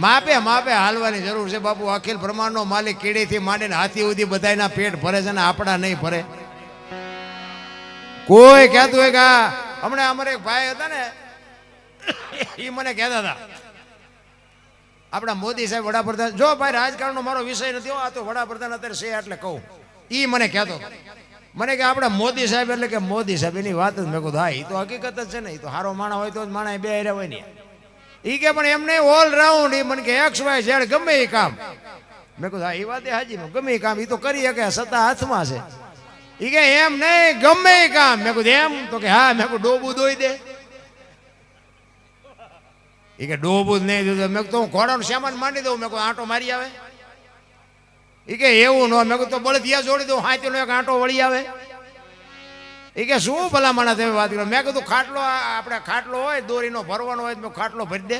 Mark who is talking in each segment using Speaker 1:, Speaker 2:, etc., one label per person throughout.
Speaker 1: માપે માપે હાલવાની જરૂર છે બાપુ. અખિલ બ્રહ્માંડનો માલિક કીડીથી માંડીને હાથી સુધી બધાના પેટ ભરે છે ને આપણા નહીં ભરે. કોઈ કહેતું હોય કે હમણાં અમારે એક ભાઈ હતા ને એ મને કહેતા હતા આપણા મોદી સાહેબ વડાપ્રધાન. જો ભાઈ રાજકારણનો મારો વિષય નથી, આ તો વડાપ્રધાન અત્યારે છે એટલે કહું. એ મને કહેતો મને કે આપણા મોદી સાહેબ એટલે કે મોદી સાહેબ એની વાત જ. મેં કહું હા એ તો હકીકત જ છે ને, એ તો સારો માણસ હોય તો જ માણસ બે હારે હોય ને. એ કે પણ એમને ઓલરાઉન્ડ એ મને કે એક્સ વાય ઝેડ ગમે એ કામ. મેં કહું હા એ વાત હાજી, ગમે એ કામ એ તો કરી શકે, સત્તા હાથમાં છે. એ કે એમ નહીં ગમે એ કામ. મેં કહું એમ તો કે હા. મેં કહું ડોબું દોઈ દે. એ કે ડોબું જ નહીં દીધું. મેં કહું ઘોડાનું સામાન માંડી દઉં. મેં કહું આંટો મારી આવે. એ કે એવું ન. મેં કહું તો બળદિયા જોડી દઉં, હાથીનો એક આંટો વળી આવે. એ કે શું ભલા માણસ તમે વાત કરો. મેં કીધું ખાટલો આપણે ખાટલો હોય દોરીનો ભરવાનો હોય તો ખાટલો ભરી દે.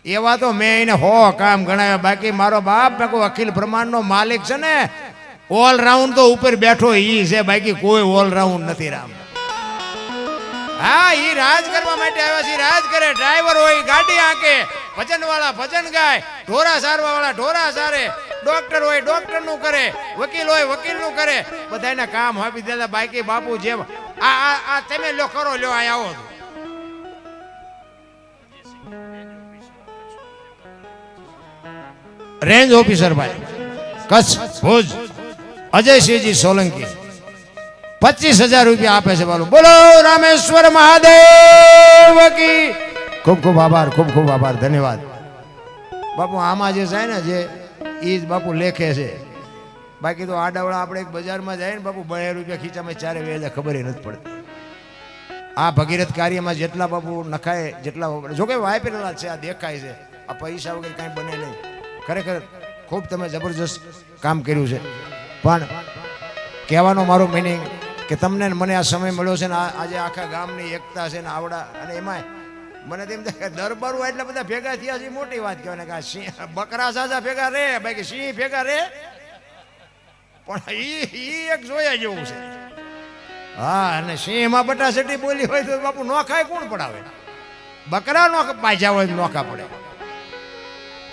Speaker 1: એવા તો મેં એને કામ ગણાવ્યા. બાકી મારો બાપ મેં કહું અખિલ બ્રહ્માંડનો માલિક છે ને, ઓલરાઉન્ડ તો ઉપર બેઠો ઈ છે, બાકી કોઈ ઓલરાઉન્ડ નથી રામ. હા ઈ રાજ કરવા માટે આવ્યા છે, રાજ કરે. ડ્રાઈવર હોય ગાડી હાંકે, ભજન વાળા ભજન ગાય, ઢોરા સારવા વાળા ઢોરા સારે, ડોક્ટર હોય ડોક્ટર નું કરે, વકીલ હોય વકીલ નું કરે, બધાને કામ આપી દેતા. બાકી બાપુ જેમ આ તમે લો કરો લ્યો અહીં આવો. રેન્જ ઓફિસર ભાઈ કચ્છ ભુજ અજયસિંહજી સોલંકી 25,000 રૂપિયા આપે છે. બોલો રામેશ્વર મહાદેવ કી. ખૂબ ખૂબ આભાર, ખૂબ ખૂબ આભાર, ધન્યવાદ બાપુ. આમાં જે છે ને જે એ જ બાપુ લેખે છે. બાકી તો આડાવડા આપણે એક બજારમાં જાય ને બાપુ 2 રૂપિયા ખીચામાં ચારે વેલે ખબર નથી પડતી. આ ભગીરથ કાર્યમાં જેટલા બાપુ નખાય જેટલા જોકે વાપરેલા છે, આ દેખાય છે. આ પૈસા વગર કાંઈ બને નહીં. ખરેખર ખૂબ તમે જબરજસ્ત કામ કર્યું છે. પણ કહેવાનો મારો મિનિંગ કે તમને મને આ સમય મળ્યો છે ને, આજે આખા ગામની એકતા છે ને આવડા. અને એમાં મને તેમ થાય કે દરબારો એટલા બધા ભેગા થયા છે, મોટી વાત કહેવાય ને. કે સિંહ બકરા સાજા ભેગા રે, બાકી સિંહ ભેગા રે. પણ ઈ એક જોયા જેવું છે. હા અને સિંહમાં બટાસટી બોલી હોય તો બાપુ નોખાય કોણ પડાવે? બકરા નો પાછા હોય નોખા પડે.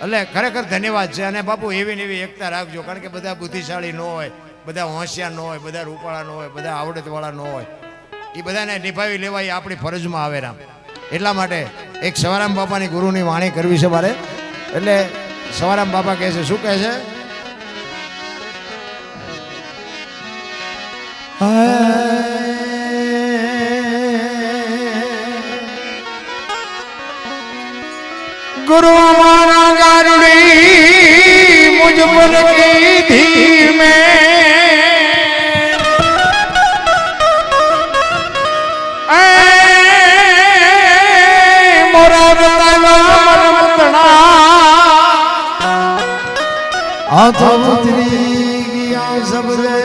Speaker 1: એટલે ખરેખર ધન્યવાદ છે. અને બાપુ એવી ને એવી એકતા રાખજો, કારણ કે બધા બુદ્ધિશાળી ન હોય, બધા હોશિયાર ન હોય, બધા રૂપાળા ન હોય, બધા આવડતવાળા ન હોય. એ બધાને નિભાવી લેવા એ આપણી ફરજમાં આવે રામ. એટલા માટે એક સવારામ બાપાની ગુરુની વાણી કરવી છે મારે. એટલે સવારામ બાપા કહે છે, શું કહે છે? गुरु हमारा गारुड़ी मुझ पर की थी में मोरा हाथ उतरी गया सब रे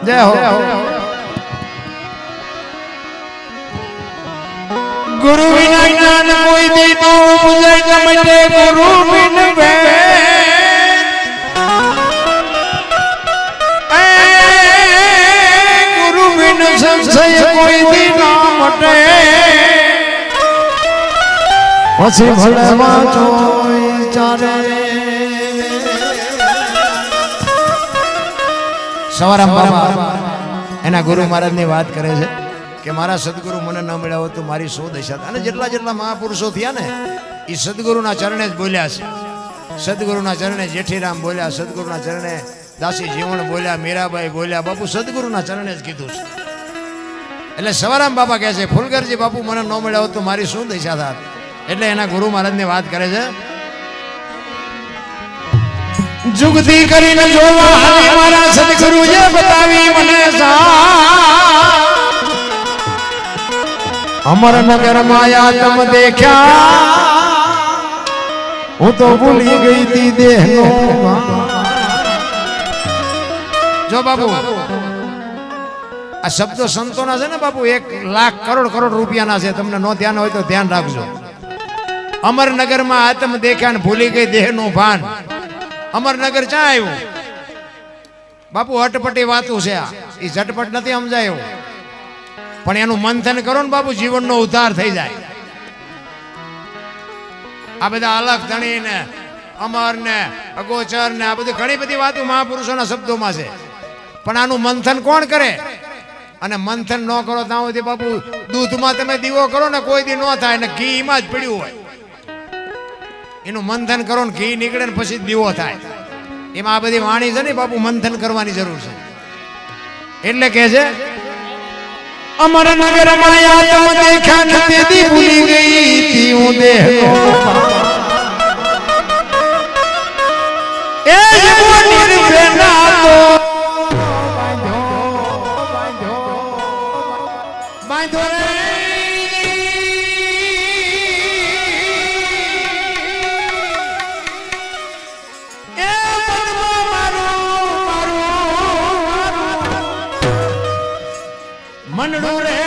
Speaker 1: जय हो गुरु बिना ज्ञान कोई दी तो मुझे जमते गुरु बिन गुरु बिन संशय कोई दी ना मटे પછી ભલે વાંચો ચારે. સવારામ બાપા એના ગુરુ મહારાજની વાત કરે છે કે મારા સદગુરુ મને ન મળ્યા હોત તો મારી શું દશા. અને જેટલા જેટલા મહાપુરુષો થયા ને એ સદગુરુના ચરણે જ બોલ્યા છે. સદગુરુના ચરણે જેઠીરામ બોલ્યા, સદગુરુના ચરણે દાસી જીવણ બોલ્યા, મીરાબાઈ બોલ્યા. બાપુ સદગુરુના ચરણે જ કીધું છે. એટલે સવારામ બાપા કહે છે ફુલગરજી બાપુ મને ન મળ્યા હોત તો મારી શું દશા થાત. એટલે એના ગુરુ મહારાજની વાત કરે છે. જુગતી કરીને જોવા હાલી મારા સદગુરુએ બતાવી મને અમર નગર માયા તમ દેખ્યા હું તો ભૂલી ગઈ તી દેહનો. જો બાપુ આ શબ્દો સંતોના છે ને બાપુ 1 લાખ કરોડ રૂપિયાના છે. તમને નો ધ્યાન હોય તો ધ્યાન રાખજો. અમરનગરમાં આત્મ દેખ્યા ને ભૂલી ગઈ દેહનું ભાન. અમરનગર ક્યાં આવ્યું બાપુ? અટપટી વાતું છે. એ ઝટપટ નથી સમજાય એવું, પણ એનું મંથન કરો ને બાપુ જીવનનો ઉદ્ધાર થઈ જાય. આ બધા અલગ ધણી ને અમર ને અગોચર ને આ બધી ઘણી બધી વાતો મહાપુરુષોના શબ્દોમાં છે, પણ આનું મંથન કોણ કરે? અને મંથન ન કરો ત્યાં સુધી બાપુ દૂધમાં તમે દીવો કરો ને કોઈ દી ન થાય ને ઘીમાં જ પડ્યું હોય. એનું મંથન કરો ને ઘી નીકળે ને પછી દીવો થાય. એમાં આ બધી વાણી છે ને બાપુ મંથન કરવાની જરૂર છે. એટલે કે છે અમર નગર માયા તમ દેખા ન તેદી ભૂલી ગઈ તી હું દેહનો એ જવો નિર્ભેના તો બાંધો રે એ મનમાં મારું મનડું રે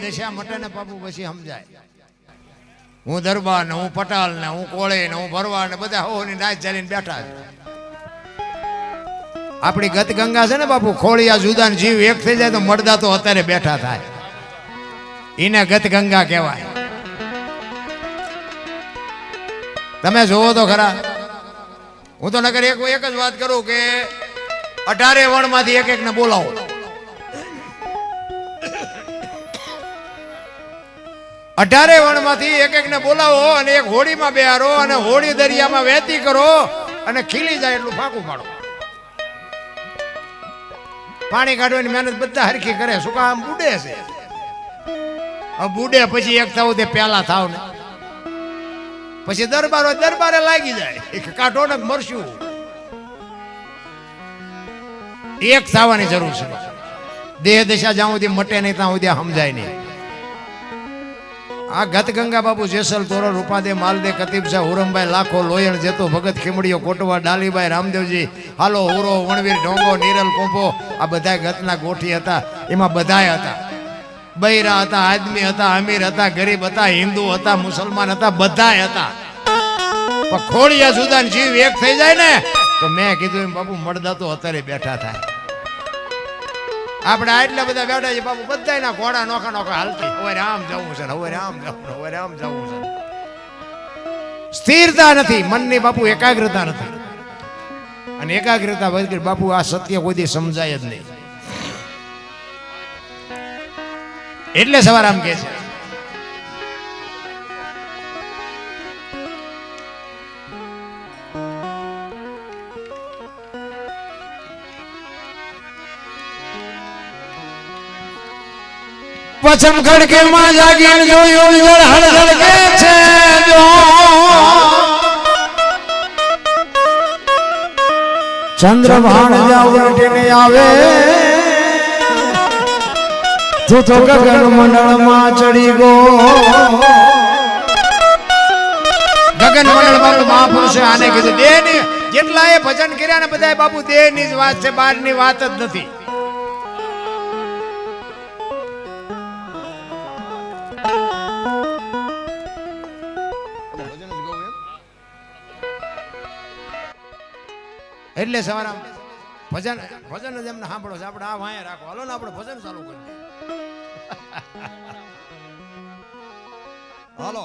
Speaker 1: દશા મટે ને બાપુ પછી સમજાય. હું દરબાર ને હું પટાલ ને હું કોળે ને હું ભરવાડ ને બધા હોની નાચ ચાલીને બેઠા છે. આપણી ગત ગંગા છે ને બાપુ, ખોળિયા જુદા ને જીવ એક થઈ જાય તો મળદા તો અત્યારે બેઠા થાય. એને ગત ગંગા કહેવાય. તમે જોવો તો ખરા. હું તો નગર એક જ વાત કરું કે 18 વણ માંથી એક ને બોલાવો. 18 વણ માંથી એક ને બોલાવો અને એક હોડીમાં બેહારો અને હોડી દરિયામાં વહેતી કરો અને ખીલી જાય એટલું ફાંકું પાડો. પાણી કાઢવાની મહેનત બધા હરખી કરે. શું કામ? બુડે છે. બુડે પછી એક થાવ તે પેલા થાવ ને પછી દરબારે લાગી જાય કાઢો ને મરશું. એક થવાની જરૂર છે. દેહ દશા જ્યાં સુધી મટે નહીં ત્યાં સુધી સમજાય નહીં. આ ગત ગંગા બાપુ જેસલ તોરો રૂપાદે માલદે કતીબ શાહ હુરમભાઈ લાખો લોયણ જેતો ભગત ખીમડીઓ કોટવા ડાલીભાઈ રામદેવજી હાલો હુરો વણવીર ઢોંગો નીરલ કોંપો આ બધા ગતના ગોઠી હતા. એમાં બધાય હતા. બૈરા હતા, આદમી હતા, અમીર હતા, ગરીબ હતા, હિન્દુ હતા, મુસલમાન હતા, બધાય હતા. પણ ખોડિયા જુદા જીવ એક થઈ જાય ને તો મેં કીધું એમ બાપુ મળદા તો અત્યારે બેઠા થાય. આપણે આટલા બધા બેઠા છે બાપુ, બધા ના ઘોડા નોખા નોખા હાલતી. હવે આમ જવું છે, હવે આમ જવું, હવે આમ જવું છે. સ્થિરતા નથી મનની બાપુ, એકાગ્રતા નથી. અને એકાગ્રતા વગર બાપુ આ સત્ય કોઈ દી સમજાય જ નહીં. એટલે સવાર આમ કે છે પછમ ખડકે માં જાગીને જોયું જળ હળદળ કે છે જો ચંદ્ર ભાણ જાવ ઉઠીને આવે તું તો ગગન મંડળ માં ચડી ગો. ગગન મંડળ બાપુ મહાપુરુષે આને કીધું દેહ ની જેટલા એ ભજન કર્યા ને બધા બાપુ દેહ ની જ વાત છે, બહાર ની વાત જ નથી. એટલે સવારે ભજન ભજન જ એમને સાંભળો છે. આપણે આ વાંહે રાખો, હાલો ને આપણે ભજન ચાલુ કરી દઈએ. હાલો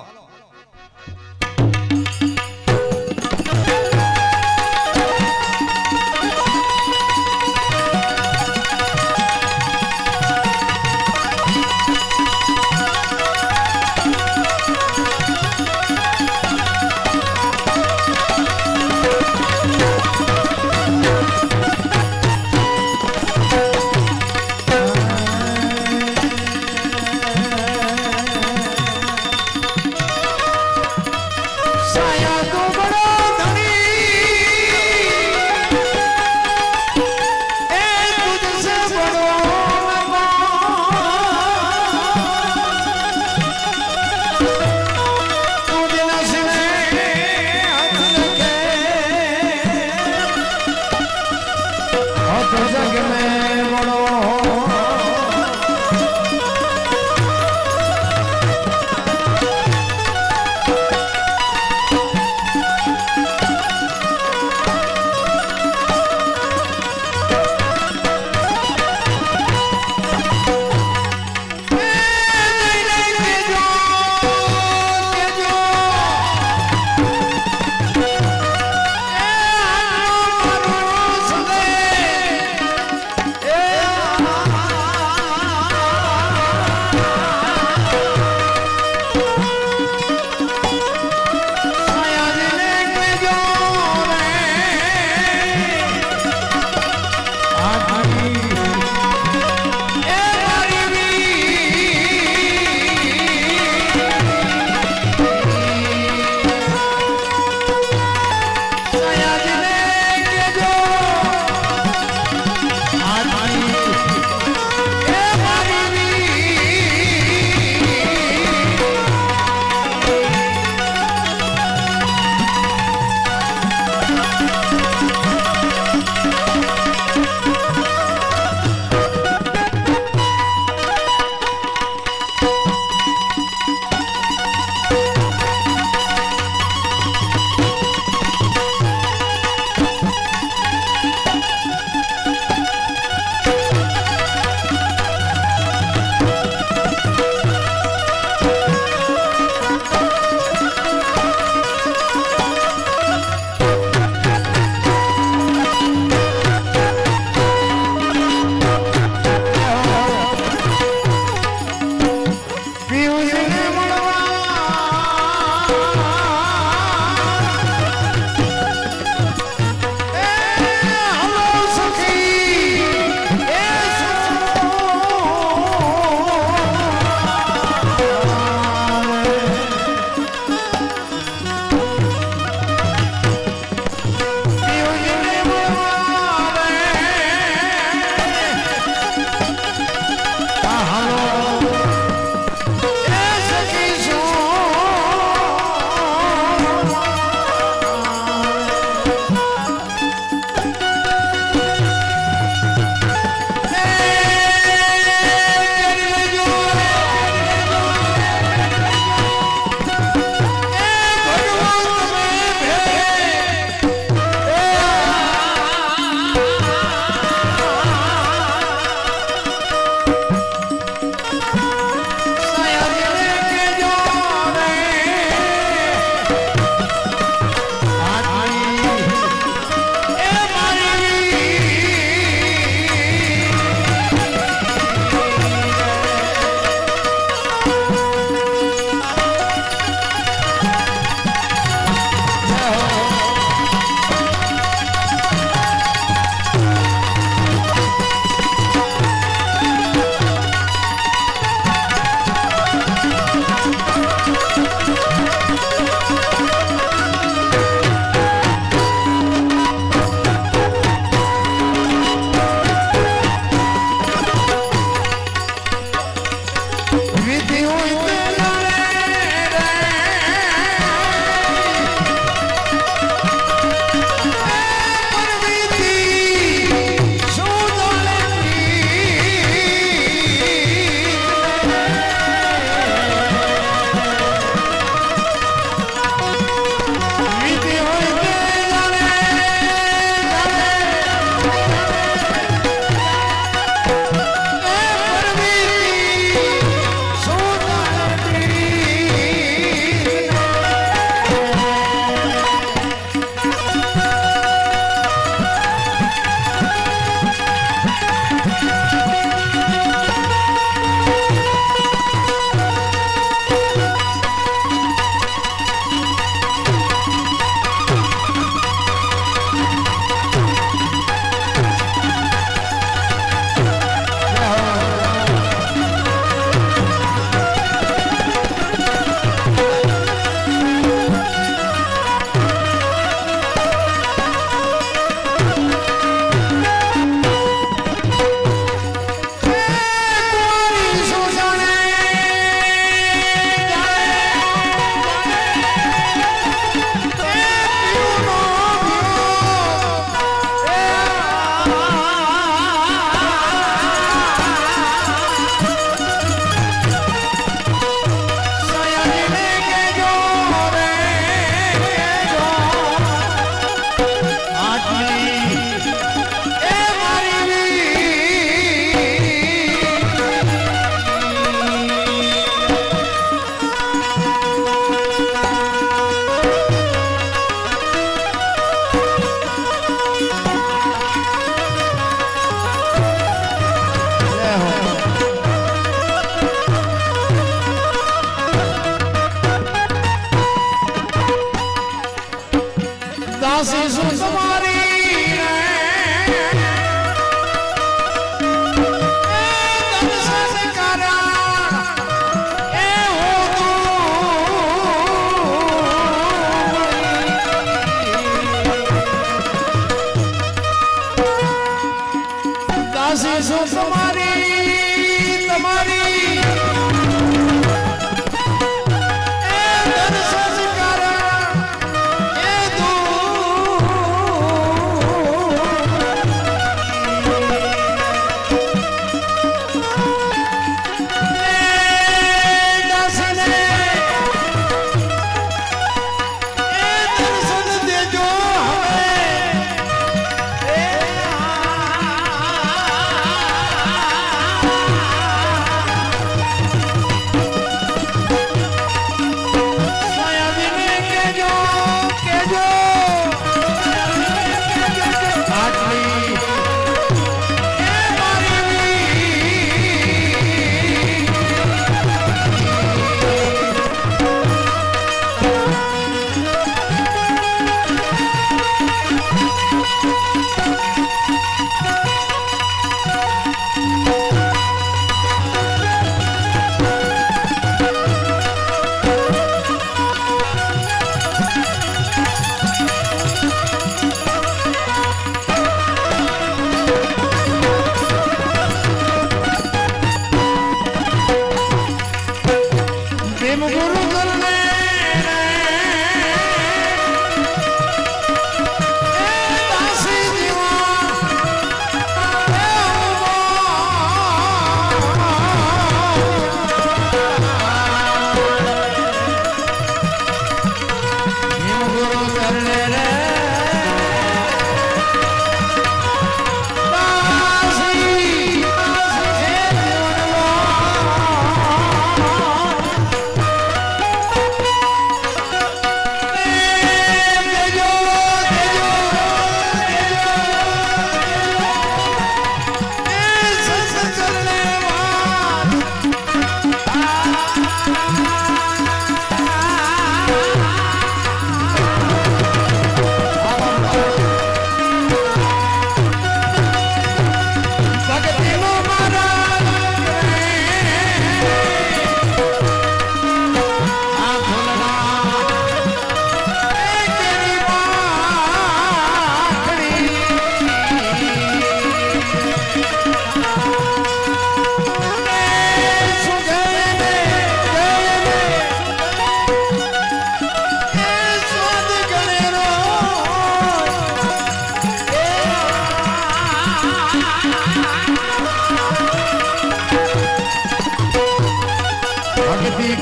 Speaker 1: દાસી શું તમારી દર્શન કરા એ દાસી શું તમારી તમારી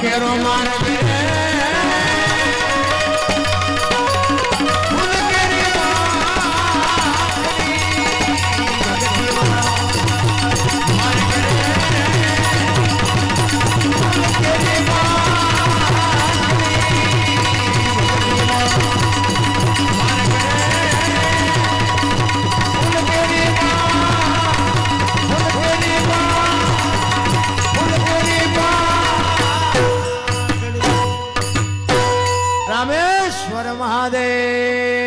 Speaker 1: કેરો માનવે રામેશ્વર મહાદેવ